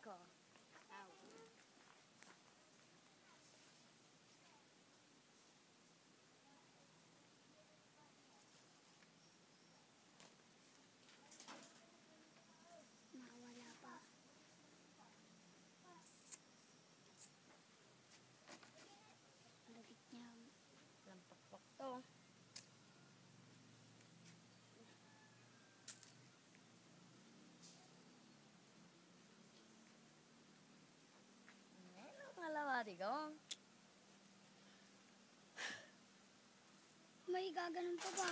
ko. Ow. Nakawala pa. Lagit niya. Lampakpak to. Kalawati ko. May gaganon pa ba?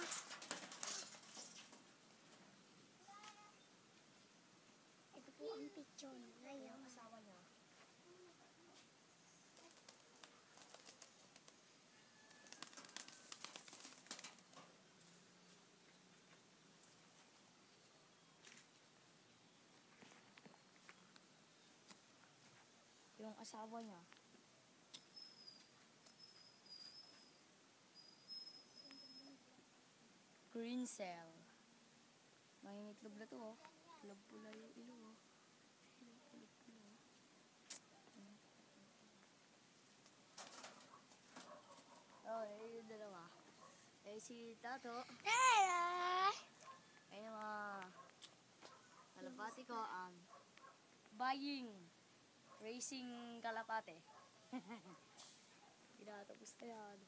Ito po ang picture ngayon. Yung asawa niya. Yung asawa niya. Green cell. Mangingitlog na to, oh. Itlog pula yung ilo, oh. Itlog pula. Oh, yung dalawa. Si Tato. Hello! Ayun yung mga kalapati ko. Buying. Racing kalapate. Tinatapos na yan.